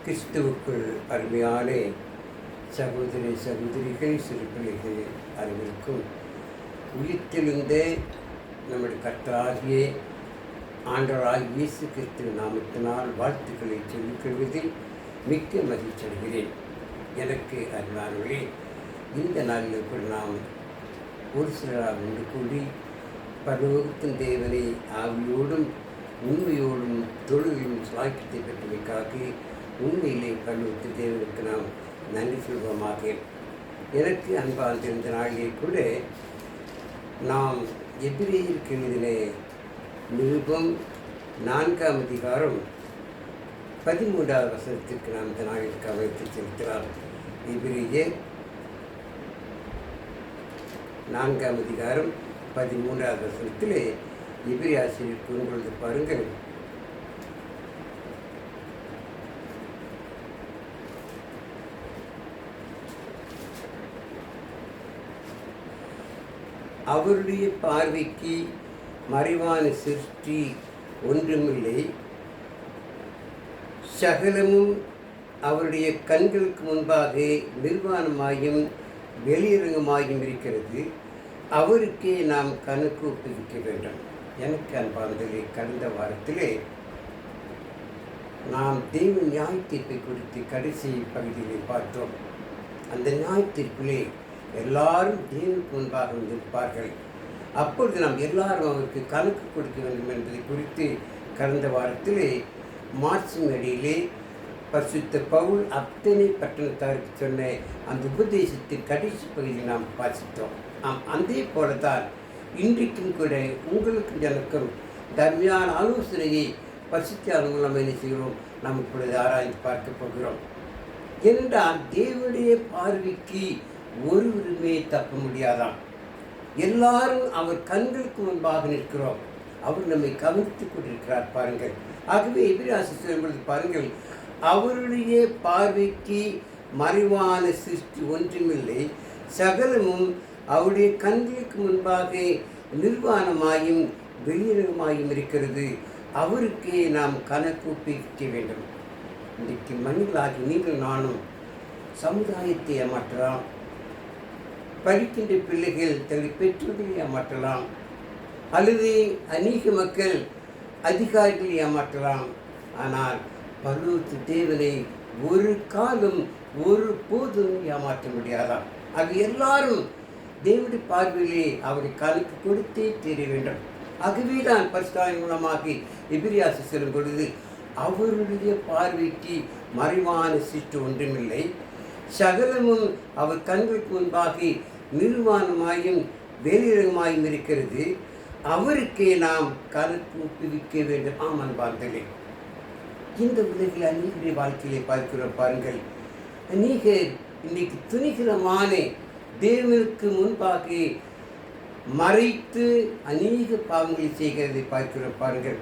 கிறிஸ்துவுக்குள் அருமையான சகோதரிகள் சிறு பிள்ளைகள் அனைவருக்கும் உயிர்த்தெழுந்த நம்முடைய கர்த்தராகிய ஆண்டவராகிய இயேசு கிறிஸ்து நாமத்தினால் வாழ்த்துக்களை சொல்லிக் கொள்வதில் மிக்க மகிழ்ச்சி அடைகிறேன். எனக்கு அருமையானவர்களே, இந்த நாளில் கூட நாம் ஒரு சிலராக ஒன்று கூடி பரலோகத்தின் தேவனை ஆவியோடும் உண்மையோடும் தொழிலும் சாக்கியத்தை பெற்றமைக்காக உண்மையிலே பரலோகத்து தேவனுக்கு நாம் நன்றி சொல்வோமாக. எனக்கு அன்பால் தெரிந்த நாளிலே கூட நாம் எபிரேயருக்கு எழுதின நிருபம் 4ஆம் அதிகாரம் 13வது வசனத்திற்கு நாம் இந்த நாளில் கவனத்தை செலுத்தலாம். எபிரேயர் 4ஆம் அதிகாரம் 13வது வசனத்திலே எபிரேய ஆசிரியர் கூறும்பொழுது பாருங்கள், அவருடைய பார்வைக்கு மறைவான சிருஷ்டி ஒன்றுமில்லை, சகலமும் அவருடைய கண்களுக்கு முன்பாக நிர்வாணமாயும் வெளியரங்கமாயும் இருக்கிறது, அவருக்கே நாம் கணக்கு ஒப்புவிக்க வேண்டும். எனக்கு அன்பானதிலே கடந்த வாரத்திலே நாம் தெய்வ நியாய தீர்ப்பை குறித்து கடைசி பகுதியிலே பார்த்தோம். அந்த நியாய தீர்ப்பிலே எல்லாரும் தேவனுக்கு முன்பாக வந்திருப்பார்கள். அப்பொழுது நாம் எல்லாரும் அவருக்கு கணக்கு கொடுக்க வேண்டும் என்பதை குறித்து கடந்த வாரத்திலே மார்ச்சின் அடியிலே பரிசுத்த பவுல் அத்தனை பட்டணத்தாருக்கு சொன்ன அந்த உபதேசத்தின் கடைசி பகுதியில் நாம் வாசித்தோம். அதே போலதான் இன்றைக்கும் கூட உங்களுக்கும் எனக்கும் தர்மையான ஆலோசனையை பரிசுத்த மூலம் என்ன செய்கிறோம், நாம் இப்பொழுது ஆராய்ந்து பார்க்க போகிறோம். ஏனென்றால் தேவனுடைய பார்வைக்கு ஒருவருமே தப்ப முடியாதாம். எல்லாரும் அவர் கண்களுக்கு முன்பாக நிற்கிறோம். அவர் நம்மை கவனித்துக் கொண்டிருக்கிறார் பாருங்கள். ஆகவே எபிரேயர் சொல்லும்போது பாருங்கள், அவருடைய பார்வைக்கு மறைவான சிருஷ்டி ஒன்றுமில்லை, சகலமும் அவருடைய கண்களுக்கு முன்பாக நிர்வாணமாயும் வெளியரங்கமாயும் இருக்கிறது, அவருக்கே நாம் கணக்கு ஒப்புவிக்க வேண்டும். இன்றைக்கு மனிதர்களாகி நீங்கள் நானும் சமுதாயத்தை ஏமாற்றலாம், படிக்கின்ற பிள்ளைகள் தங்கள் பெற்றோர்களை ஏமாற்றலாம், அல்லது அநேக மக்கள் அதிகாரிகளை ஏமாற்றலாம். ஆனால் பரலோகத்து தேவனை ஒரு காலம் ஒரு போதும் ஏமாற்ற முடியாதாம். அது எல்லாரும் தேவனுடைய பார்வையிலே அவரை கணக்கு கொடுத்தே தெரிய வேண்டும். ஆகவே தான் பரிசுத்த மூலமாக எபிரேயர் சொல்லும் பொழுது, அவருடைய பார்வைக்கு மறைவான சிருஷ்டி ஒன்றுமில்லை, சகலமும் அவர் கண்களுக்கு முன்பாக நிர்வாணமாயும் வெளியரங்கமாயும் இருக்கிறது, அவருக்கே நாம் கணக்கு ஒப்புவிக்க வேண்டும். ஆமான் பார்த்தலே, இந்த உலகில் அநேகருடைய வாழ்க்கையிலே பார்க்கிறோம் பாருங்கள். அநேகர் இன்னைக்கு துணிகரமான தேவனுக்கு முன்பாக மறைத்து அநேக பாவங்களை செய்கிறதை பார்க்கிறோம் பாருங்கள்.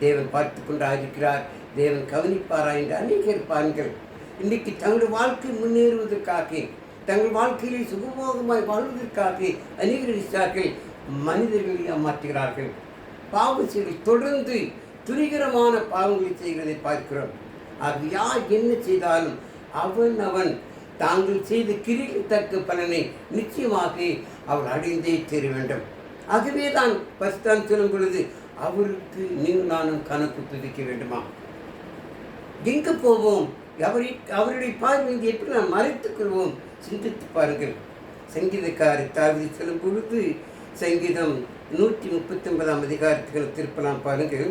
தேவன் பார்த்து கொண்டாயிருக்கிறார், தேவன் கவனிப்பாரா என்று அநேகர் பாருங்கள். இன்றைக்கு தங்களுடைய வாழ்க்கை முன்னேறுவதற்காக, தங்கள் வாழ்க்கையிலே சுகமோகமாய் வாழ்வதற்காக அநேகர்கள் மனிதர்களை ஏமாற்றுகிறார்கள். பாவ செயல்கள் தொடர்ந்து துணிகரமான பாவங்களை செய்கிறதை பார்க்கிறோம். அது யார் என்ன செய்தாலும் அவன் தாங்கள் செய்த கிரிக்கு தக்க பலனை நிச்சயமாக அவர் அடைந்தே தெரிய வேண்டும். ஆகவே தான் பரிசுத்தம் சொல்லும் பொழுது, அவருக்கு நீங்கள் நானும் கணக்கு துதிக்க வேண்டுமா? எங்கு போவோம்? அவருடைய பார்வை எப்படி நாம் மறைத்துக் கொள்வோம்? சிந்தித்து பாருங்கள். சங்கீதக்காரர் தாவீது சொல்லும் பொழுது சங்கீதம் 139ஆம் அதிகாரத்துக்கு திருப்பலாம் பாருங்கள்.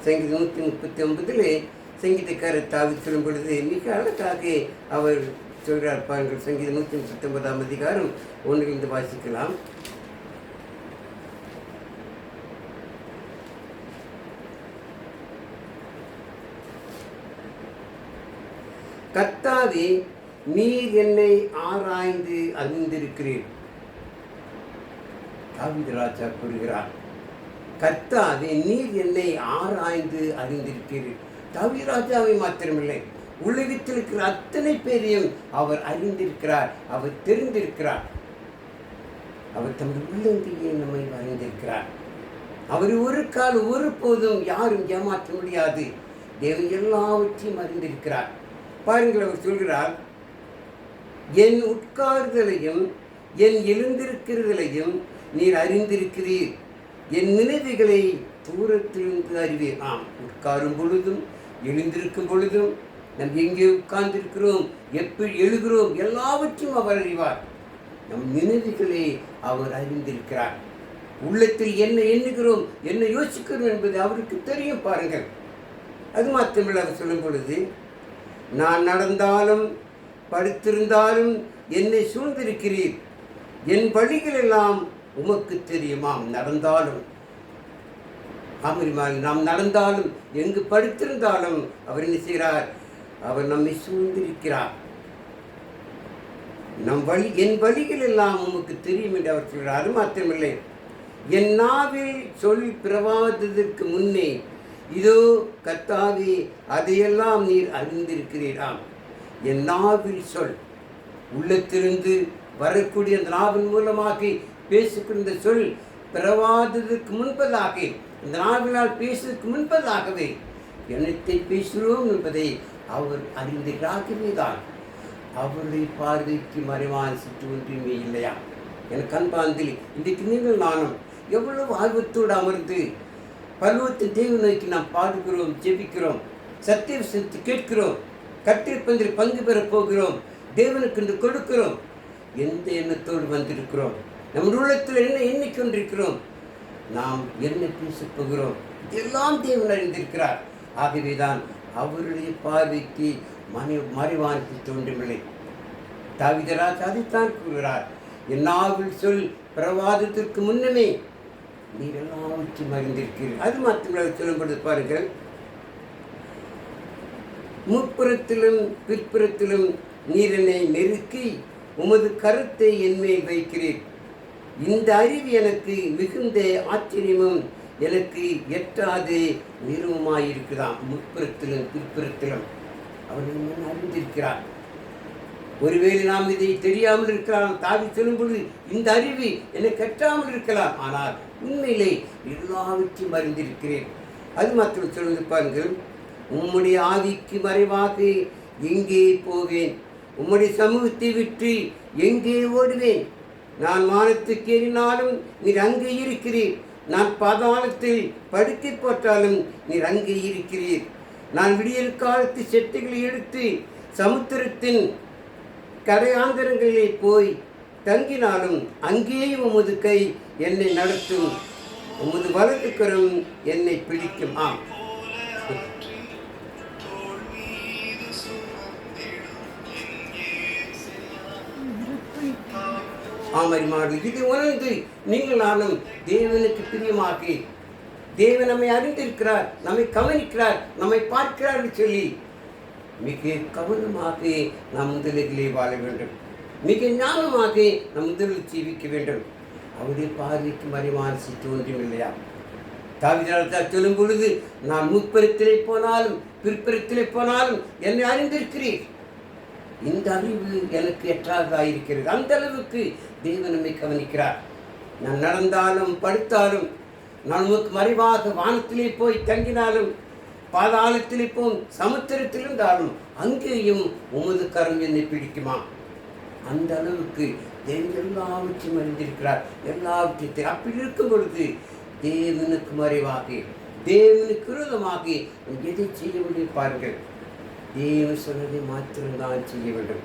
சங்கீதம் 139 சங்கீதக்காரர் தாவீது சொல்லும் பொழுது மிக அழகாக அவர் சொல்கிறார் பாருங்கள். சங்கீதம் 139ஆம் அதிகாரம் 1 வாசிக்கலாம். கர்த்தாவே, நீர் என்னை ஆராய்ந்து அறிந்திருக்கிறீர். தாவீது ராஜா கூறுகிறார், கர்த்தாவே, நீர் என்னை ஆராய்ந்து அறிந்திருக்கிறீர். தாவீது ராஜாவை மாத்திரமில்லை, உலகத்தில் இருக்கிற அத்தனை பேரையும் அவர் அறிந்திருக்கிறார், அவர் தெரிந்திருக்கிறார். அவர் தமது உள்ளங்கையை நம்மை அறிந்திருக்கிறார். அவர் ஒரு கால் ஒருபோதும் யாரும் ஏமாற்ற முடியாது. தேவன் எல்லாவற்றையும் அறிந்திருக்கிறார். பாருங்கள், அவர் சொல்கிறார், என் உட்கார்தலையும் என் எழுந்திருக்கிறதையும் நீர் அறிந்திருக்கிறீர், என் நினைவுகளை தூரத்திலிருந்து அறிவீர். உட்காரும் பொழுதும் எழுந்திருக்கும் பொழுதும் நம் எங்கே உட்கார்ந்திருக்கிறோம், எப்படி எழுகிறோம், எல்லாவற்றையும் அவர் அறிவார். நம் நினைவுகளை அவர் அறிந்திருக்கிறார். உள்ளத்தில் என்ன எண்ணுகிறோம், என்ன யோசிக்கிறோம் என்பது அவருக்கு தெரியும். பாருங்கள், அது மாத்திரமில்லை, அவர் சொல்லும் பொழுது, நான் நடந்தாலும் படுத்திருந்தாலும் என்னை சூழ்ந்திருக்கிறீர், என் வழிகள் எல்லாம் உமக்கு தெரியுமாம். நடந்தாலும் நாம் நடந்தாலும் எங்கு படுத்திருந்தாலும் அவர் என்ன செய்கிறார்? அவர் நம்மை சூழ்ந்திருக்கிறார். என் வழிகள் எல்லாம் உமக்கு தெரியும் என்று அவர் சொல்கிறார். அது மாத்திரமில்லை, என் நாவில் சொல் பிறவாததற்கு முன்னே இதோ கர்த்தாவே அதையெல்லாம் நீர் அறிந்திருக்கிறீராம். என் நாவில் சொல், உள்ளத்திலிருந்து வரக்கூடிய அந்த நாவின் மூலமாக பேசுகின்ற சொல் பிறவாததற்கு முன்பதாக, இந்த நாவினால் பேசுவதற்கு முன்பதாகவே என்னத்தை பேசுகிறோம் என்பதை அவர் அறிந்திராகவே தான் அவருடைய பார்வைக்கு மறைவான சுற்று ஒன்றுமே இல்லையா? எனக்கு அன்பாந்தில் இன்றைக்கு நீங்கள் நானும் எவ்வளவு ஆர்வத்தோடு அமர்ந்து பருவத்தின் தேவனை நோக்கி நாம் பாடுகிறோம், ஜெபிக்கிறோம், சத்திய விஷயத்தை கேட்கிறோம், கட்டிருப்பதில் பங்கு பெறப் போகிறோம், தேவனுக்கு என்று கொடுக்கிறோம். எந்த எண்ணத்தோடு வந்திருக்கிறோம்? நம் உள்ளத்தில் என்ன எண்ணிக்கொண்டிருக்கிறோம்? நாம் என்ன பேசப் போகிறோம்? இதெல்லாம் தேவன் அறிந்திருக்கிறார். ஆகவேதான் அவருடைய பார்வைக்கு மறைவானது தோன்றவில்லை. தாவீது ராஜா அதைத்தான் கூறுகிறார், என் நாவில் சொல் பிரவாதத்திற்கு முன்னமே நீர் எல்லாவற்றையும் அறிந்திருக்கிறீர்கள். அது மாத்திரம் சொல்லும்பொழுது பாருங்கள், முற்புறத்திலும் பிற்புறத்திலும் நீர் என்னை நெருக்கி உமது கருத்தை என்மேல் வைக்கிறீர். இந்த அறிவு எனக்கு மிகுந்த ஆச்சரியமும் எனக்கு எட்டாது நிறுவமாயிருக்குதாம். முற்புறத்திலும் பிற்புறத்திலும் அவர் அறிந்திருக்கிறார். ஒருவேளை நாம் இதை தெரியாமல் இருக்கலாம், தாவீது சொல்லும்பொழுது இந்த அறிவு எனக்கு எட்டாமல் இருக்கலாம், ஆனால் உண்மையிலே எல்லாவற்றையும் அறிந்திருக்கிறேன். அது மாத்திரம் சொல்லுங்க பாருங்கள், உம்முடைய ஆவிக்கு மறைவாக எங்கே போவேன், உம்முடைய சமூகத்தை விட்டு எங்கே ஓடுவேன்? நான் வானத்துக்கு ஏறினாலும் நீர் அங்கே இருக்கிறீர், நான் பாதாளத்தில் படுக்கை போட்டாலும் நீர் அங்கே இருக்கிறீர். நான் விடியல் காலத்து செட்டுகளை எடுத்து சமுத்திரத்தின் கரையாந்தரங்களிலே போய் தங்கினாலும் அங்கேயும் உமது கை என்னை நடத்தும், உமது வலது கரம் என்னை பிடிக்கும். ஆமரிமார்கள், இதை உணர்ந்து நீங்கள் நானும் தேவனுக்கு பிரியமாக, தேவன் நம்மை அறிந்திருக்கிறார், நம்மை கவனிக்கிறார், நம்மை பார்க்கிறார் என்று சொல்லி மிக கவனமாக நாம் முதலிலே வாழ வேண்டும். மிக ஞானமாக நம் முதலில் ஜீவிக்க வேண்டும். அவருடைய பார்வைக்கு மறைவான சிற்று ஒன்றும் இல்லையா? தாவீது ராஜா சொல்லும் பொழுது, நான் முற்புறத்திலே போனாலும் பிற்புறத்திலே போனாலும் என்னை அறிந்திருக்கிறீர், இந்த அறிவு எனக்கு எட்டாததாயிருக்கிறது. அந்த அளவுக்கு தேவன் நம்மை கவனிக்கிறார். நான் நடந்தாலும் படுத்தாலும், நான் உமக்கு மறைவாக வானத்திலே போய் தங்கினாலும், பாதாளத்திலே போய் சமுத்திரத்தில் இருந்தாலும் அங்கேயும் உமது கரம் என்னை பிடிக்குமா? அந்த அளவுக்கு தேவன் எல்லாவற்றையும் அறிந்திருக்கிறார், எல்லாவற்றையும். அப்படி இருக்கும் பொழுது தேவனுக்கு மறைவாக, தேவனுக்கு விரோதமாக எதை செய்ய முடியும்? பாருங்கள், தேவன் சொன்னதை மாத்திரம்தான் செய்ய வேண்டும்,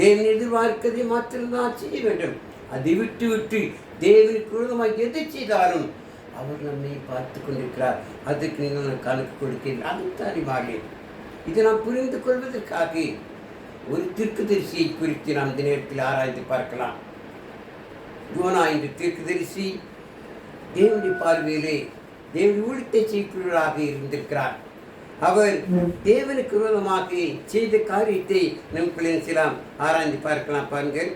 தேவன் எதிர்பார்க்கதை மாத்திரம்தான் செய்ய வேண்டும். அதை விட்டு விட்டு தேவனுக்கு விரோதமாக எதை செய்தாலும் அவர் நம்மை பார்த்து கொண்டிருக்கிறார். அதுக்கு நீங்கள் கணக்கு கொடுக்கிறீர்கள். அதுக்கு அறிவாளேன். இதை நாம் புரிந்து கொள்வதற்காக ஒரு தீர்க்கதரிசியை குறித்து நாம் இந்த நேரத்தில் ஆராய்ந்து பார்க்கலாம். யோனா என்ற தீர்க்கதரிசி தேவனுடைய பார்வையிலே தேவனுடைய ஊழியத்தை செய்கிறவராக இருந்திருக்கிறார். அவர் தேவனுக்கு விரோதமாக செய்த காரியத்தை நம் பிள்ளைலாம் ஆராய்ந்து பார்க்கலாம். பாருங்கள்,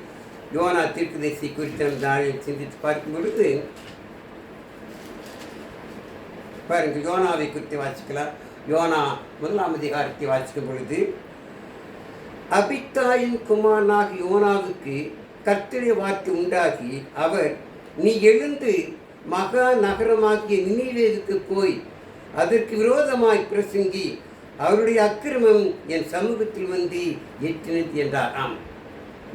யோனா தீர்க்கதரிசி குறித்து நாம் சிந்தித்து பார்க்கும் பொழுது பாருங்கள், யோனாவை குறித்து வாசிக்கலாம். யோனா 1ஆம் அதிகாரத்தை வாசிக்கும் பொழுது, அபித்தாயின் குமாரனாக யோனாவுக்கு கர்த்தருடைய வார்த்தை உண்டாகி, அவர் நீ எழுந்து மகா நகரமாகிய நினிவேவுக்கு போய் அதற்கு விரோதமாய் பிரசங்கி அவருடைய அக்கிரமம் என் சமூகத்தில் வந்து எட்டினது என்றாராம்.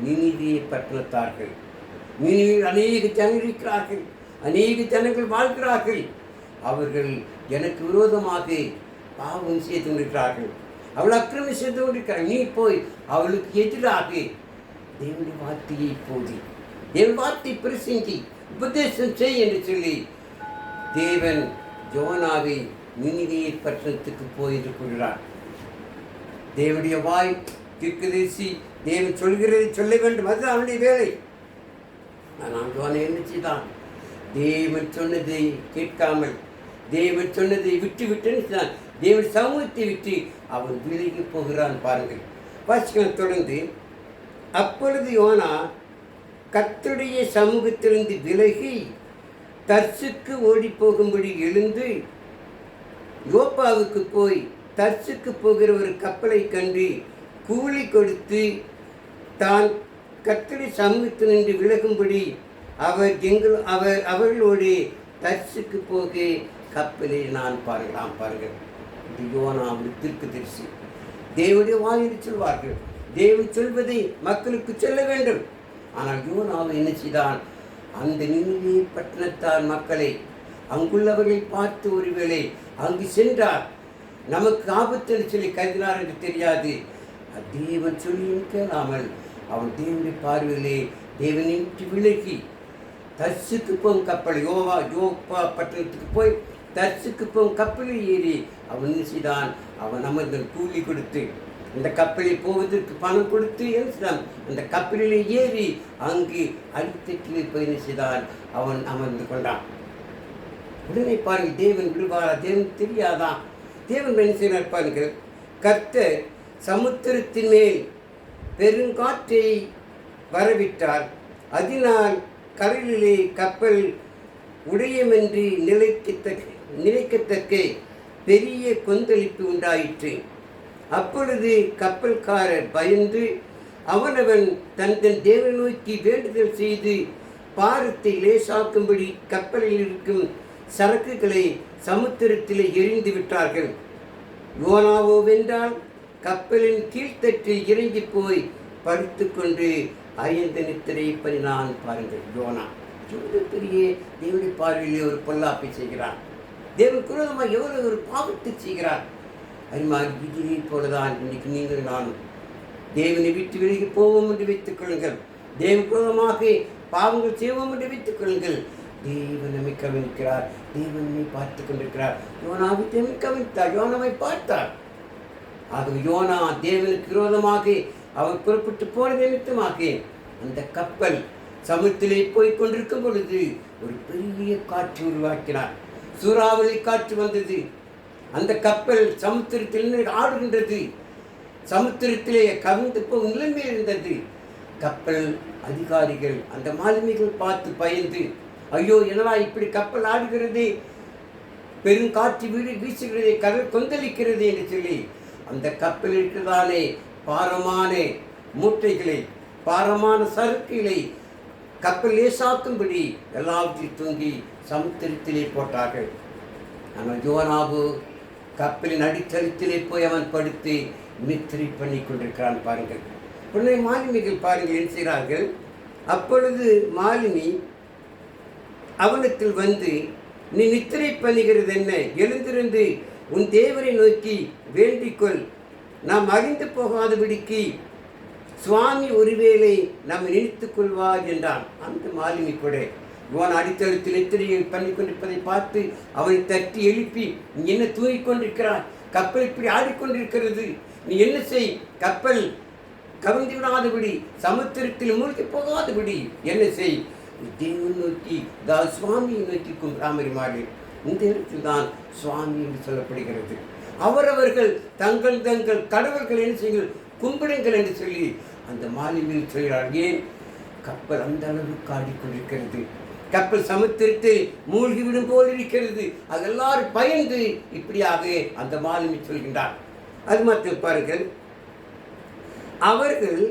நினிவே பட்டணத்தார்கள், நினிவேயில் அநேக ஜனங்கள் இருக்கிறார்கள், அநேக ஜனங்கள் வாழ்கிறார்கள். அவர்கள் எனக்கு விரோதமாக பாவம் செய்து கொண்டிருக்கிறார்கள், அவள் அக்கிரமம் செய்து கொண்டிருக்கிறார்கள். நீ போய் அவளுக்கு எதிராக தேவனுடைய வார்த்தையை போதி, தேவன் வார்த்தை பிரசங்கி, உபதேசம் செய் என்று சொல்லி தேவன் யோனாவை நினிவே பட்டணத்துக்கு போயிட்டு கொள்கிறார். தேவனுடைய வாய் தீர்க்கதரிசி தேவன் சொல்கிறதை சொல்ல வேண்டும், அது அவனுடைய வேலை. ஆனால் யோனா என்ன செய்தான்? தேவன் சொன்னதை கேட்காமல், தேவன் சொன்னதை விட்டு விட்டு தேவன் சமூகத்தை விட்டு அவன் விலகி போகிறான். பாருங்கள், வாசிக்கலாம் தொடர்ந்து. அப்பொழுது யோனா கர்த்தருடைய சமூகத்திலிருந்து விலகி தர்சுக்கு ஓடி போகும்படி எழுந்து யோப்பாவுக்கு போய் தர்சுக்கு போகிற ஒரு கப்பலை கண்டு கூலி கொடுத்து தான் கர்த்தருடைய சமூகத்திலிருந்து விலகும்படி அவர்களோடு தர்சுக்கு போக கப்பலை நான் பாருங்கள். இது யோனா தீர்க்கதரிசி. தேவனுடைய வாயில் சொல்வார்கள், தேவன் சொல்வதை மக்களுக்கு சொல்ல வேண்டும். ஆனால் யோனாவை என்ன செய்தான்? அந்த நினிவே பட்டணத்தார் மக்களை, அங்குள்ளவர்களை பார்த்து ஒருவேளை அங்கு சென்றார், நமக்கு ஆபத்து சொல்லி கருதினார் என்று தெரியாது. தேவன் சொல்லியும் கேளாமல் அவன் தேவனுடைய பார்வையிலே தேவனை விட்டு விலகி தர்சுக்கு போகும் கப்பல், யோப்பா பட்டணத்துக்கு போய் தர்சுக்கு போகும் கப்பலில் ஏறி அவன் என்ன செய்தான்? அவன் அமர்ந்த கூலி கொடுத்து, இந்த கப்பலில் போவதற்கு பணம் கொடுத்து என்ன செய்தான்? அந்த கப்பலில் ஏறி அங்கு அடித்தட்டிலே போய் என்ன செய்தான்? அவன் அமர்ந்து கொண்டான். உடனே பாருங்கள், தேவன் விடுவாரா? தேவன் தெரியாதான்? தேவன் என்ன செய்வார் பாருங்கள். கர்த்தர் சமுத்திரத்தின் மேல் பெருங்காற்றை வரவிட்டார், அதனால் கடலிலே கப்பல் உடையமென்று நிலைக்கத்தக்க பெரிய கொந்தளிப்பு உண்டாயிற்று. அப்பொழுது கப்பல்காரர் பயந்து அவனவன் தன் தேவனை நோக்கி வேண்டுதல் செய்து பாரத்தை லேசாக்கும்படி கப்பலில் இருக்கும் சரக்குகளை சமுத்திரத்தில் எரிந்து விட்டார்கள். யோனாவோ வென்றால் கப்பலின் கீழ்த்தட்டில் இறங்கி போய் படுத்து கொண்டு அயர்ந்த நித்திரை பண்ணினான். பாருங்கள், யோனா பெரிய தேவனுடைய பார்வையிலே ஒரு பொல்லாப்பை செய்கிறான். தேவன் குரோதமாக எவ்வளவு ஒரு பாவத்தை செய்கிறார். அதுமாதிரி இதே போலதான் இன்னைக்கு நீங்கள் நானும் தேவனை விட்டு விலகி போவோம் என்று வைத்துக் கொள்ளுங்கள், தேவன் குரோதமாக பாவங்கள் செய்வோம் என்று வைத்துக் கொள்ளுங்கள். தேவன் நம்மை கவனிக்கிறார், தேவன் நம்மை பார்த்து கொண்டிருக்கிறார். யோனாவை தேவன் கவனித்தார், யோனாவை பார்த்தார். ஆகவே யோனா தேவனுக்கு விரோதமாக அவர் புறப்பட்டு போன நிமித்தமாக அந்த கப்பல் சமுத்திலே போய் கொண்டிருக்கும் பொழுது ஒரு பெரிய காற்று உருவாக்கினார். சூறாவளி காற்று வந்தது. அந்த கப்பல் சமுத்திரத்தில் ஆடுகின்றது. சமுத்திரத்திலே கவிழ்ந்து போகும் நிலைமை இருந்தது. கப்பல் அதிகாரிகள், அந்த மாலுமிகள் பார்த்து பயந்து, ஐயோ என்னடா இப்படி கப்பல் ஆடுகிறது, பெருங்காற்று வீசுகிறதே, கடல் கொந்தளிக்கிறது என்று சொல்லி அந்த கப்பல் இருக்கிறதாலே பாரமான மூட்டைகளை, பாரமான சரக்குகளை கப்பல் லேசாக்கும்படி எல்லாவற்றையும் தூங்கி சமுத்திரத்திலே போட்டார்கள். ஆனால் யோனாவு கப்பலின் அடித்தளத்திலே போய் அவன் படுத்து நித்திரை பண்ணி கொண்டிருக்கிறான். பாருங்கள், உடனே மாலுமிகள் பாருங்கள் என்ன செய்கிறார்கள். அப்பொழுது மாலுமி அவனத்தில் வந்து, நீ நித்திரை பண்ணுகிறது என்ன? எழுந்திருந்து உன் தேவரை நோக்கி வேண்டிக்கொள், நாம் அறிந்து போகாதபடிக்கு சுவாமி ஒருவேளை நாம் நினைத்துக் கொள்வார் என்றான். அந்த மாலுமி கூட இவன் அடித்தளத்தில் நித்திரையை பண்ணி கொண்டிருப்பதை பார்த்து அவனை தட்டி எழுப்பி, நீ என்ன தூங்கிக் கொண்டிருக்கிறாய்? கப்பல் இப்படி ஆடிக்கொண்டிருக்கிறது, நீ என்ன செய்? கப்பல் கவிழ்ந்து விடாதபடி, சமுத்திரத்தில் மூழ்கி போகாதபடி என்ன செய்? தேவன் நோக்கி, அதாவது சுவாமியை நோக்கி கும்பிடாமறிமாறு. இந்த இடத்தில் தான் சுவாமி என்று சொல்லப்படுகிறது. அவரவர்கள் தங்கள் தங்கள் கடவுள்கள் என்ன செய்யுங்கள், கும்பிடுங்கள் என்று சொல்லி அந்த மாலுமியில் சொல்கிறார். ஏன்? கப்பல் அந்த அளவுக்கு ஆடிக்கொண்டிருக்கிறது, கப்பல் சமுத்திரத்தில் மூழ்கிவிடும் போல் இருக்கிறது. அது எல்லாரும் பயந்து இப்படியாக அந்த மாலுமி சொல்கின்றார். அது மட்டும் பாருங்கள், அவர்கள்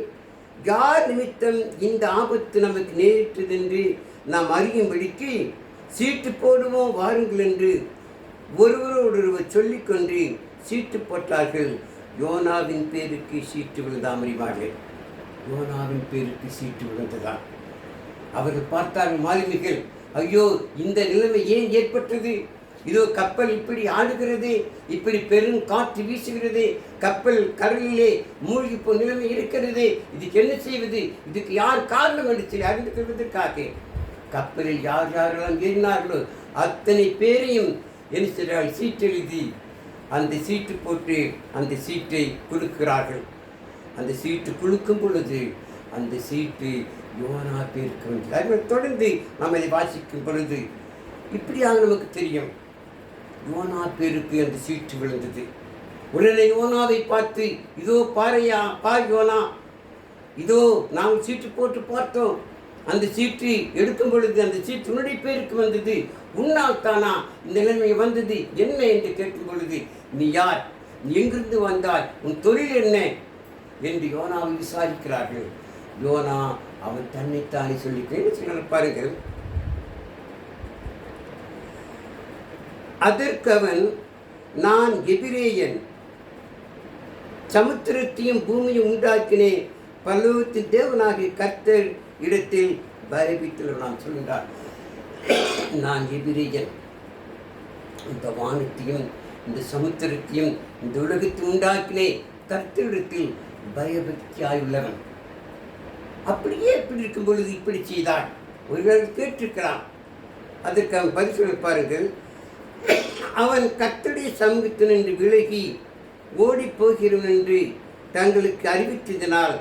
யார் நிமித்தம் இந்த ஆபத்து நமக்கு நேரிட்டது என்று நாம் அறியும்படிக்கு சீட்டு போடுவோம் வாருங்கள் என்று ஒருவரோடொருவர் சொல்லிக்கொண்டு சீட்டு போட்டார்கள். யோனாவின் பேருக்கு சீட்டு விழுந்தாம் அறிவார்கள். யோனாவின் பேருக்கு சீட்டு விழுந்ததான். அவர்கள் பார்த்தார்கள் மாலுமிகள், ஐயோ இந்த நிலைமை ஏன் ஏற்பட்டது? இதோ கப்பல் இப்படி ஆடுகிறது, இப்படி பெரும் காற்று வீசுகிறது, கப்பல் கடலிலே மூழ்கி போ நிலைமை இருக்கிறது, இதுக்கு என்ன செய்வது? இதுக்கு யார் காரணம் என்று சொல்லி அறிந்து கொள்வதற்காக கப்பலில் யார் யாரெல்லாம் ஏறினார்களோ அத்தனை பேரையும் என்ன செய்கிறார்கள்? சீட்டு எழுதி அந்த சீட்டு போட்டு அந்த சீட்டை குலுக்கிறார்கள். அந்த சீட்டு குலுக்கும் பொழுது அந்த சீட்டு யோனா பேருக்கு வந்தது. அதனால் தொடர்ந்து நாம் அதை வாசிக்கும் பொழுது இப்படியாக நமக்கு தெரியும், யோனா பேருக்கு அந்த சீட்டு விழுந்தது. உடனே யோனாவை பார்த்து, இதோ பாறையா, பார் யோனா, இதோ நாங்கள் சீட்டு போட்டு பார்த்தோம், அந்த சீட்டு எடுக்கும் பொழுது அந்த சீட்டு உன்னுடைய பேருக்கு வந்தது, உன்னால் தானா இந்த நிலைமை வந்தது, என்ன என்று கேட்கும் பொழுது, நீ யார், நீ எங்கிருந்து வந்தாய், உன் தொழில் என்ன என்று யோனாவை விசாரிக்கிறார்கள். யோனா அவன் தன்னைத்தானே சொல்லிக்கிறேன் பாருங்கள். அதற்கு அவன், நான் எபிரேயன், சமுத்திரத்தையும் பூமியும் உண்டாக்கினேன், பல்லவத்தின் தேவனாகிய கர்த்தர் இடத்தில் பயபித்துள்ள நான் சொல்கின்றார். நான் எபிரேயன், இந்த வானத்தையும் இந்த சமுத்திரத்தையும் இந்த உலகத்தை உண்டாக்கினேன், கர்த்தரிடத்தில் பயபக்தியாயுள்ளவன். அப்படியே இப்படி இருக்கும் பொழுது இப்படி செய்தார். ஒருவர் கேட்டிருக்கிறான். அதற்கு அவன் பதில் சொல்ல பாருங்கள். அவன் கர்த்தருடைய சமூகத்தில் நின்று விலகி ஓடி போகிறவன் என்று தங்களுக்கு அறிவித்ததினால்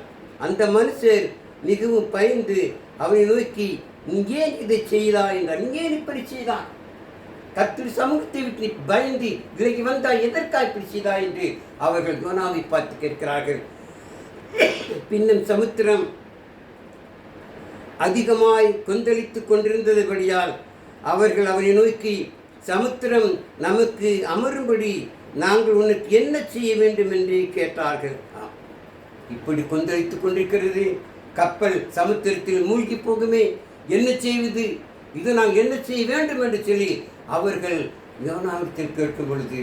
அந்த மனுஷர் மிகவும் பயந்து அவனை நோக்கி, நீ ஏன் இதை செய்தாய் என்றார். நீ ஏன் இப்படி செய்தான்? கர்த்தருடைய சமூகத்தை விட்டு பயந்து விலகி வந்தாய், எதற்காக இப்படி செய்தாய் என்று அவர்கள் யோனாவை பார்த்து கேட்கிறார்கள். பின்னும் சமுத்திரம் அதிகமாய் கொந்தளித்துக் கொண்டிருந்தபடியால் அவர்கள் அவனை நோக்கி, சமுத்திரம் நமக்கு அமரும்படி நாங்கள் உனக்கு என்ன செய்ய வேண்டும் என்று கேட்டார்கள். இப்படி கொந்தளித்துக் கொண்டிருக்கிறது, கப்பல் சமுத்திரத்தில் மூழ்கி போகுமே, என்ன செய்வது, இது நாங்கள் என்ன செய்ய வேண்டும் என்று சொல்லி அவர்கள் யோனாவிடத்தில் கேட்கும் பொழுது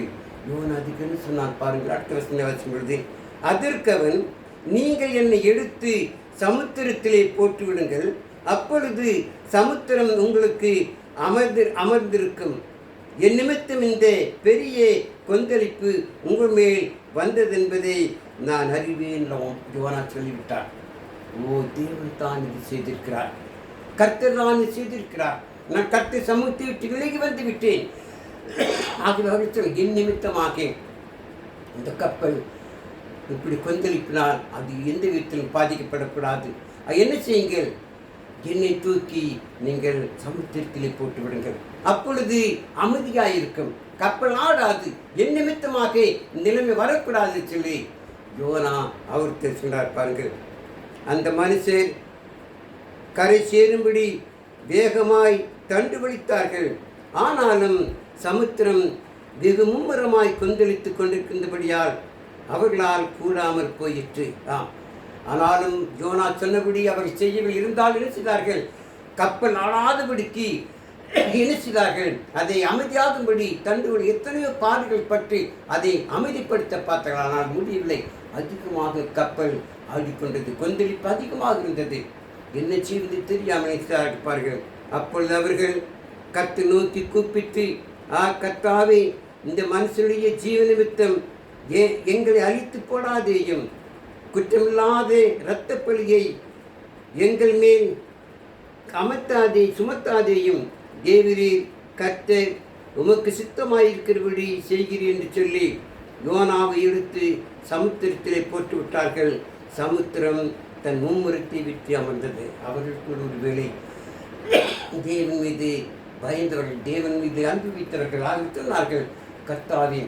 யோனா அதுக்கு என்ன சொன்னான் பாருங்கள். அடுத்த வசனம் வாசிக்கும் பொழுது, அதற்கு அவன், நீங்கள் என்னை எடுத்து சமுத்திரத்திலே போட்டு விடுங்கள், அப்பொழுது சமுத்திரம் உங்களுக்கு அமர்ந்திருக்கும், என் நிமித்தம் இந்த பெரிய கொந்தளிப்பு உங்கள் மேல் வந்ததென்பதை நான் அறிவேன் யோனா சொல்லிவிட்டார். ஓ, தேவன் தான் இது செய்திருக்கிறார், கர்த்தர் தான் இது செய்திருக்கிறார், நான் கர்த்தர் சமூகத்தை விட்டு விலகி வந்து விட்டேன். ஆகிய என் நிமித்தமாக இந்த கப்பல் இப்படி கொந்தளிப்பினால் அது எந்த விதத்திலும் பாதிக்கப்படக்கூடாது. என்ன செய்யுங்கள், என்னை தூக்கி நீங்கள் சமுத்திரத்திலே போட்டு விடுங்கள், அப்பொழுது அமைதியாயிருக்கும், கப்பல் ஆடாது, என் நிமித்தமாக நிலைமை வரக்கூடாது சொல்லி யோனா அவருக்கு சொன்னார் பாருங்கள். அந்த மனுஷர் கரை சேரும்படி வேகமாய் தண்டு வலித்தார்கள். ஆனாலும் சமுத்திரம் வெகு மும்முரமாய் கொந்தளித்துக் கொண்டிருக்கின்றபடியால் அவர்களால் கூடாமற் போயிற்று. ஆனாலும் யோனா சொன்னபடி அவர்கள் செய்யவில் இருந்தால் என்ன செய்தார்கள்? கப்பல் ஆடாதபடிக்கு என்ன செய்தார்கள்? அதை அமைதியாகும்படி தண்டுகள் எத்தனையோ பாடுகள் பற்றி அதை அமைதிப்படுத்த பார்த்தார்கள். ஆனால் முடியவில்லை. அதிகமாக கப்பல் ஆடிக்கொண்டது, கொந்தளிப்பு அதிகமாக இருந்தது. என்ன செய்வது தெரியாமல் இருப்பார்கள். அப்பொழுது அவர்கள் கர்த்தரை நோக்கி கூப்பிட்டு, கர்த்தாவே, இந்த மனுஷனுடைய ஜீவ நிமித்தம் எங்களை அழித்து போடாதேயும், குற்றமில்லாத இரத்த பலியை எங்கள் மேல் சுமத்தாதேயும், தேவரீர் கர்த்தர் உமக்கு சித்தமாயிருக்கிறபடி செய்கிறீர் என்று சொல்லி யோனாவை எடுத்து சமுத்திரத்திலே போட்டு விட்டார்கள். சமுத்திரம் தன் மும்முரத்தை விட்டு அமர்ந்தது. அவர்களுக்குள் ஒரு வேளை தேவன் மீது பயந்தவர்கள், தேவன் மீது அன்பு வைத்தவர்கள் சொன்னார்கள், கர்த்தாவே,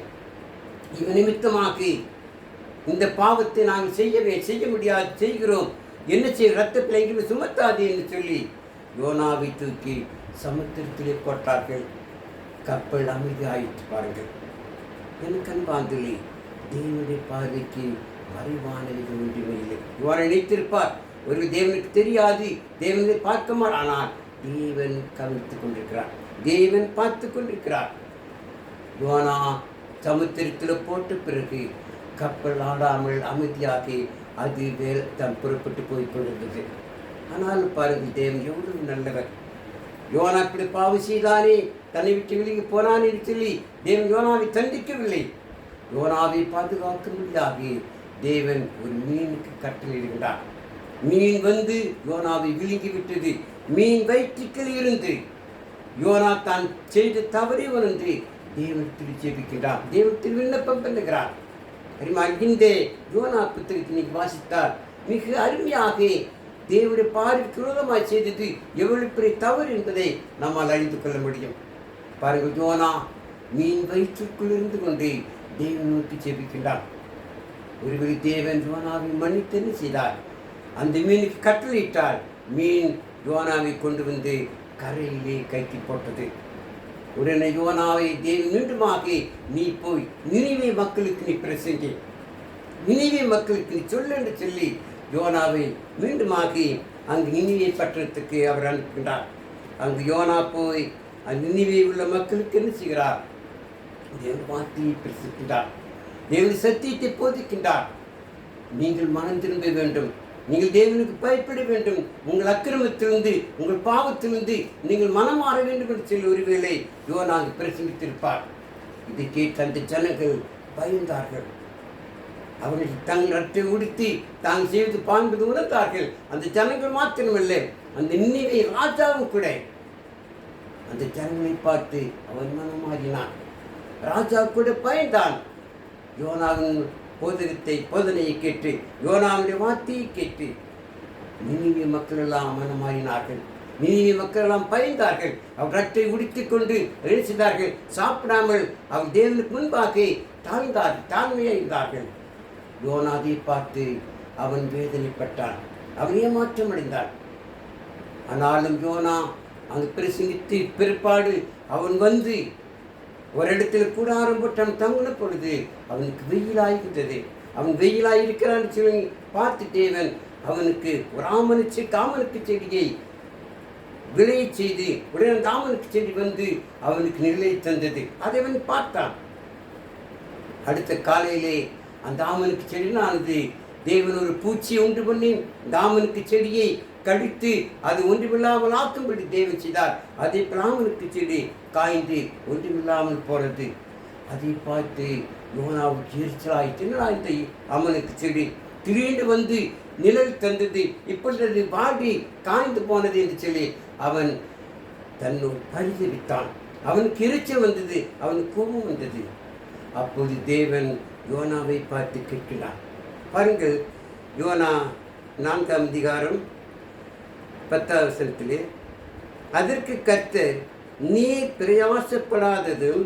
இவன் நிமித்தமாக இந்த பாவத்தை நாங்கள் செய்ய முடியாது, செய்கிறோம், என்ன செய்ய, இரத்த பிள்ளைங்களை சுமத்தாதே என்று சொல்லி யோனாவை தூக்கி சமுத்திரத்திலே போட்டார்கள். கப்பல் அமைதி ஆயிற்று. பாருங்கள், எனக்கு அன்பாந்துள்ளி, தேவனுடைய பார்வைக்கு மறைவானது ஒன்றுமே இல்லை. யோனா நினைத்திருப்பார், ஒரு தேவனுக்கு தெரியாது, தேவனை பார்க்க மாட்டார், ஆனால் தேவன் கவனித்துக் கொண்டிருக்கிறார். தேவன் பார்த்து கொண்டிருக்கிறார். யோனா சமுத்திரத்தில் போட்ட பிறகு கப்பல் ஆடாமல் அமைதியாக அது தம் புறப்பட்டு போய் கொண்டிருந்தது. ஆனால் பாருங்கள், தேவன் எவ்வளவு நல்லவர். யோனா இப்படி பாவம் செய்தானே, தன்னை விட்டு வெளியே போனானே சொல்லி தேவன் யோனாவை தண்டிக்கவில்லை. யோனாவை பாதுகாக்க முடியாது. தேவன் ஒரு மீனுக்கு கட்டளையிடுகிறார். மீன் வந்து யோனாவை விழுங்கி விட்டது. மீன் வயிற்றுக்கள் இருந்து யோனா தான் செய்த தவறை உணர்ந்து தேவனத்தில் ஜெபிக்கின்றார், தேவனத்தில் விண்ணப்பம் பண்ணுகிறார். இந்த யோனா புத்தகத்தை நீங்கள் வாசித்தால் மிக அருமையாக தேவனுடைய பார்வைக்கு விரோதமாய் செய்தது எவ்வளவு பெரிய தவறு என்பதை நம்மால் அறிந்து கொள்ள முடியும். பாருங்கள், யோனா மீன் வயிற்றுக்குள் இருந்து கொண்டு தேவன் நோக்கி ஜெபிக்கின்றார். ஒருவரை தேவன் யோனாவை மன்னித்து செய்தார். அந்த மீனுக்கு கட்டளையிட்டார். மீன் யோனாவை கொண்டு வந்து கரையிலே கைக்கு போட்டது. உடனே யோனாவை தேவன் மீண்டுமாக, நீ போய் நினிவே மக்களுக்கு நீ பிரசங்கி, நினிவே மக்களுக்கு நீ சொல்லு என்று சொல்லி யோனாவை மீண்டுமாக அங்கு நினிவே பட்டணத்துக்கு அவர் அனுப்புகின்றார். அங்கு யோனா போய் அந்த நினிவே உள்ள மக்களுக்கு என்ன செய்கிறார்? தேவன் வார்த்தையை பிரசிக்கின்றார், தேவன் சத்தியத்தை போதிக்கின்றார். நீங்கள் மனம் திரும்ப வேண்டும், நீங்கள் தேவனுக்கு பயப்பட வேண்டும், உங்கள் அக்கிரமத்திலிருந்து உங்கள் பாவத்திலிருந்து நீங்கள் மனம் மாற வேண்டும் என்று சொல்லி ஒருவேளை யோனா பிரசங்கித்திருப்பார். இதை கேட்டு அந்த ஜனங்கள் பயந்தார்கள். அவர்கள் தங்கள் ரட்டை உடுத்தி தாங்கள் செய்து பாய்ந்து உணர்ந்தார்கள். அந்த ஜனங்கள் மாத்திரமல்ல, அந்த நினைவை ராஜாவும் கூட அந்த ஜனங்களை பார்த்து அவன் மனம் மாறினான். ராஜா கூட பயந்தான். யோனாவின் போதனையை கேட்டு, யோனாவுடைய வார்த்தையை கேட்டு நினிவே மக்கள் எல்லாம் மனம் மாறினார்கள். நினிவே மக்கள் எல்லாம் பயந்தார்கள். அவர் ரட்டை உடுத்திக் கொண்டு எழுச்சினார்கள். சாப்பிடாமல் அவர் தேவனுக்கு முன்பாக தாழ்மையாக இருந்தார்கள். யோனாவை பார்த்து அவன் வேதனைப்பட்டான், அவன் ஏமாற்றம் அடைந்தான். ஆனாலும் யோனா அங்கு பிரசங்கித்து பிற்பாடு அவன் வந்து ஒரு இடத்துல கூடாரம் போட்டான். தங்கின பொழுது அவனுக்கு வெயிலாகிவிட்டது. அவன் வெயிலாயிருக்கிறான்னு சொல்லி பார்த்து தேவன் அவனுக்கு ஒரு ஆமனுக்கு செடியை விளைய செய்து உடனே அந்த ஆமனுக்கு செடி வந்து அவனுக்கு நிலை தந்தது. அதை அவன் பார்த்தான். அடுத்த காலையிலே அந்த ஆமனுக்கு செடினானது தேவன் ஒரு பூச்சியை உண்டு பண்ணி இந்த ஆமனுக்கு செடியை கடித்து அது ஒன்றுமில்லாமல் ஆக்கும்படி தேவன் செய்தார். அதை ஆமனுக்கு செடி காய்ந்து ஒன்றுமில்லாமல் போனது. அதை பார்த்து யோனாவுக்கு எரிச்சலாயிட்டு, இந்த ஆமனுக்கு செடி திடீர்னு வந்து நிழல் தந்தது, இப்பொழுது வாடி காய்ந்து போனது என்று சொல்லி அவன் தன்னோடு பரிதவித்தான். அவனுக்கு எரிச்சல் வந்தது, அவனுக்கு கோபம் வந்தது. அப்போது தேவன் யோனாவை பார்த்து கேட்கிறார். பாருங்கள், யோனா 4ஆம் அதிகாரம் 10ஆம் வசனத்திலே, அதற்கு கர்த்தர், நீர் பிரயாசப்படாததும்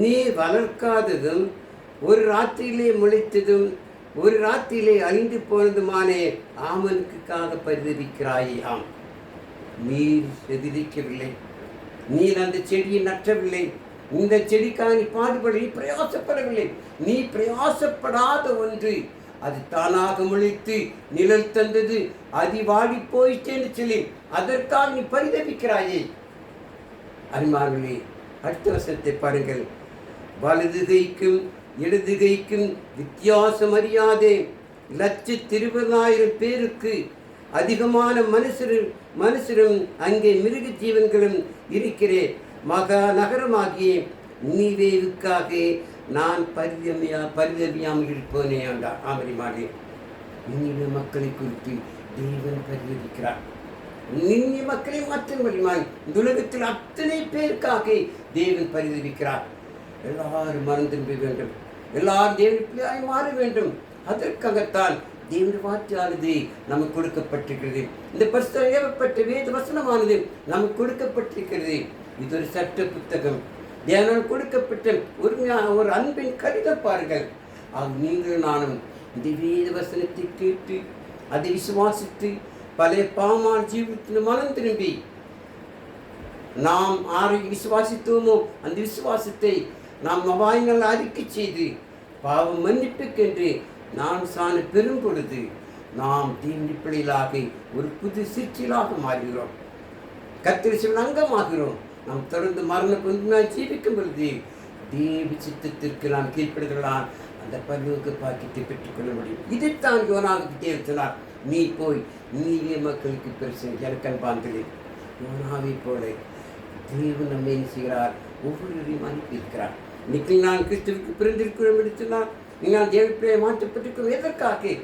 நீர் வளர்க்காததும் ஒரு ராத்திரியிலே முளைத்ததும் ஒரு ராத்திரியிலே அழிந்து போனதுமானே ஆமனுக்காக பரிதவிக்கிறாயே. ஆம், நீர் எதிரிக்கவில்லை, நீர் அந்த செடியை நற்றவில்லை, இந்த செடிக்காக நீ பாடுபட நீ பிரயாசப்படவில்லை. நீ பிரயாசப்படாத ஒன்று அது தானாக முளைத்து நிழல் தந்தது, அது வாடி போயிட்டேன்னு சொல்லி அதற்காக நீ பரிதவிக்கிறாயே. அன்பார்களே, அடுத்த வசனத்தை பாருங்கள். வலது கைக்கும் இடது கைக்கும் வித்தியாசம் அறியாதே 1,20,000 பேருக்கு அதிகமான மனுஷரும் அங்கே மிருக ஜீவன்களும் இருக்கிறே மகா நகரமாகிய நினிவேவுக்காக நான் பரிதவியாமல் இருப்பேனே ஆண்டார். ஆமரிமாடே, நினிவே மக்களை குறித்து தேவன் பரிதவிக்கிறார். நினிவே மக்களை மாற்றம் வழிமாய் இந்த உலகத்தில் அத்தனை பேருக்காக தேவன் பரிதவிக்கிறார். எல்லாரும் மனம் திரும்ப வேண்டும், எல்லாரும் தேவன் பிள்ளையாய் மாற வேண்டும். அதற்காகத்தான் தேவனுடைய வார்த்தையானது நமக்கு கொடுக்கப்பட்டிருக்கிறது. இந்த பரிசுத்தம் ஏவப்பட்ட வேத வசனமானது நமக்கு கொடுக்கப்பட்டிருக்கிறது. இது ஒரு சட்ட புத்தகம், தேவனால் கொடுக்கப்பட்ட ஒரு அன்பின் கடிதம். பாருங்கள், நீங்கள் நானும் இந்த வேத வசனத்தை கேட்டு அதை விசுவாசித்து பழைய பாவமான ஜீவிதத்தில் மனம் திரும்பி நாம் ஆரை விசுவாசித்தோமோ அந்த விசுவாசத்தை நாம் வாய்கள் அறிக்கை செய்து பாவம் மன்னிப்புக்கென்று நான் சாண பெரும் பொழுது நாம் தீண்டி பிள்ளைகளாக ஒரு புது சிற்சிலாக மாறுகிறோம், கர்த்தரின் அங்கமாகிறோம். நாம் தொடர்ந்து மரண பொறுமையாக ஜீவிக்கும் பொழுது தேவ சித்தத்திற்கு நாம் கீழ்ப்படுத்தலாம், அந்த பரலோக பாக்கியத்தை பெற்றுக்கொள்ள முடியும். இதைத்தான் யோனாவுக்கு தேவன் சொன்னார், நீ போய் நீதிய மக்களுக்கு பிரசங்க. எனக்கு அன்பார்களே, யோனாவை போல தேவன் நம்மை என்ன செய்கிறார், ஒவ்வொருவரையும் அனுப்பியிருக்கிறார். இன்னைக்கு நான் கிறிஸ்துவுக்கு பிறந்திருக்கிறோம் என்று சொன்னால் நீங்கள் தேவப்பிள்ளையை மாற்றப்பட்டிருக்கிறோம். எதற்காக?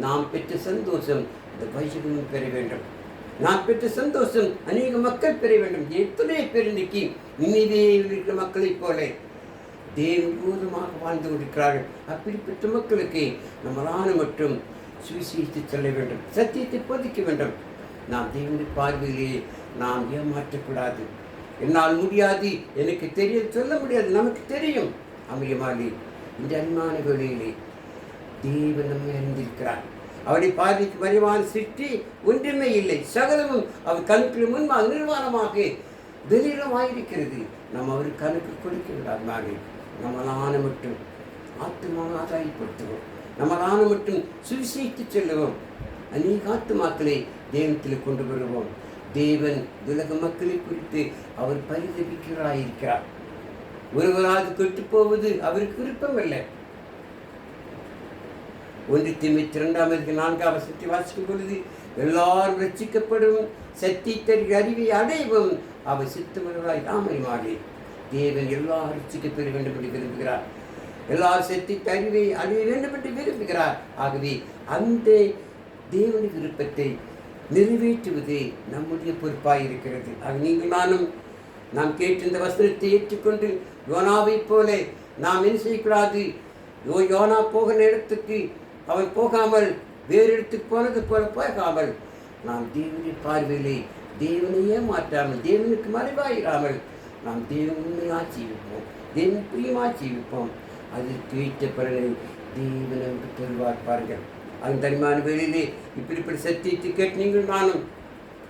நாம் பெற்ற சந்தோஷம் இந்த வைசகமும் பெற வேண்டும். நான் பெற்ற சந்தோஷம் அநேக மக்கள் பெற வேண்டும். எத்தனை பேர் இன்னைக்கு நினைவே இருக்கிற மக்களைப் போல தேவன் விரோதமாக வாழ்ந்து கொண்டிருக்கிறார்கள். அப்படிப்பட்ட மக்களுக்கு நம்மளான மட்டும் சுவிசேஷத்தை சொல்ல வேண்டும், சத்தியத்தை போதிக்க வேண்டும். நாம் தேவனுடைய பார்வையிலே நாம் ஏமாற்றக்கூடாது. என்னால் முடியாது, எனக்கு தெரிய சொல்ல முடியாது, நமக்கு தெரியும். அமியமாலி இந்த அன்பான வேளையிலே தேவன் நம்மை அறிந்திருக்கிறார். அவருடைய பார்வைக்கு மறைவான சிற்றி ஒன்றுமே இல்லை. சகலமும் அவர் கணக்கு முன்பாக நிர்வாணமாக வெளியிடமாயிருக்கிறது. நம்ம அவர் கணக்கு கொடுக்க விடாது. நம்மளான மட்டும் ஆத்மாவை ஆதாயப்படுத்துவோம், நம்மளான மட்டும் சுவிசேஷித்து செல்லுவோம். அநேக ஆத்மாக்களை தேவனத்தில் கொண்டு வருவோம். தேவன் உலக மக்களை குறித்து அவர் பரிதபிக்கிறாயிருக்கிறார். ஒருவராது கெட்டு போவது அவருக்கு விருப்பமில்லை. 1 தீமோத்தேயு 2:4 வாசிக்கும் பொழுது எல்லாரும் ரட்சிக்கப்படும் சத்தியத்தை அறிவை அடைவும் அவர் சித்தமுள்ளவராய் தாமரை. தேவன் எல்லாரும் ரட்சிக்கப்பெற வேண்டும் என்று விரும்புகிறார். எல்லா சத்தியத்தை அறிவை அடைய வேண்டும் என்று விரும்புகிறார். ஆகவே அந்த தேவனுடைய விருப்பத்தை நிறைவேற்றுவது நம்முடைய பொறுப்பாக இருக்கிறது. ஆக நீங்கள் நானும் நாம் கேட்டு இந்த வசனத்தை ஏற்றுக்கொண்டு யோனாவை போல நாம் என்ன செய்யக்கூடாது. யோனா போகிற இடத்துக்கு அவன் போகாமல் வேறு இடத்துக்கு போனது போல போகாமல் நாம் தேவனுடைய பார்வையிலே தேவனையே மாற்றாமல் தேவனுக்கு மறைவாயிராமல் நாம் தேவன் உண்மையாக ஜீவிப்போம், தேவன் பிரியமாக ஜீவிப்போம். அதற்கு ஏற்ற பலனை தேவன் நமக்கு தருவார். பாருங்கள், அந்த தனிமான வேளையிலே இப்படிப்பட்ட சத்தியத்தை கேட்டு நீங்கள் நானும்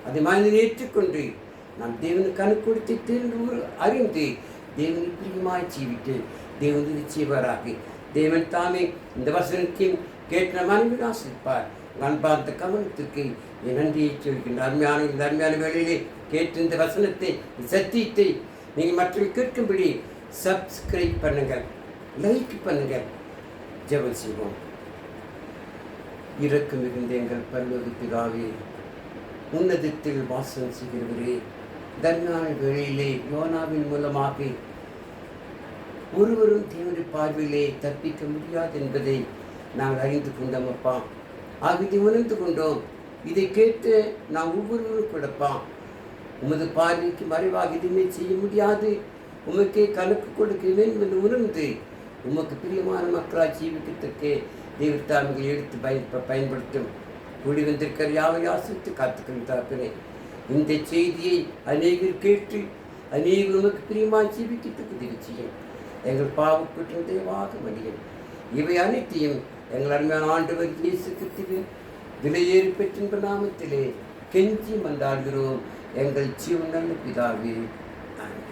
அதை மனதில் ஏற்றுக்கொண்டு நாம் தேவனுக்கு கணக்கு கொடுத்து தெரிந்து அறிந்து தேவனை பிரியமாய் ஜீவித்து தேவன் நிச்சயவராக தேவன் தாமே இந்த வசனத்தையும் கேட்ட மனைவி ஆசிரிப்பார். நான் பார்த்த கவனத்திற்கு என் நன்றியை சொல்கின்ற அருமையான வேளையிலே கேட்டு இந்த வசனத்தை சத்தியத்தை நீங்கள் மற்றவர்கள் கேட்கும்படி சப்ஸ்கிரைப் பண்ணுங்கள், லைக் பண்ணுங்கள். ஜெபம் செய்வோம். இரக்கம் மிகுந்த எங்கள் பரலோக பிதாவே, உன்னதத்தில் வாசம் செய்கிறவரே, தர்மான வேளையிலே யோனாவின் மூலமாக ஒருவரும் தேவனுடைய பார்வையிலே தப்பிக்க முடியாது என்பதை நாங்கள் அறிந்து கொண்டோம் அப்பா. ஆகியதை உணர்ந்து கொண்டோம். இதை கேட்டு நாம் ஒவ்வொருவரும் கொடுப்பான். உமது பார்வைக்கு மறைவாக எதுவுமே செய்ய முடியாது, உமக்கே கணக்கு கொடுக்க வேண்டும் என்று உணர்ந்து உமக்கு பிரியமான மக்களாக ஜீவிக்கத்தற்கே தெய்வத்தாமிகளை எடுத்து பயன்படுத்தும். கூடி வந்திருக்கிற யாவை ஆசிரித்து காத்துக்கின்றார்களே, இந்த செய்தியை அநேகர் கேட்டு அநேகர் உமக்கு பிரியமாக ஜீவிக்கத்துக்கு உதவி செய்யும். எங்கள் பாவக்குற்றம் தெய்வாக மடியும். இவை அனைத்தையும் எங்கள் அருமையான ஆண்டவர் இயேசு கிறிஸ்துவின் விலையேறி பெற்றின்ற நாமத்திலே கெஞ்சி மன்றாடுகிறோம் எங்கள் ஜீவன் நல்ல பிதாவே. ஆமென்.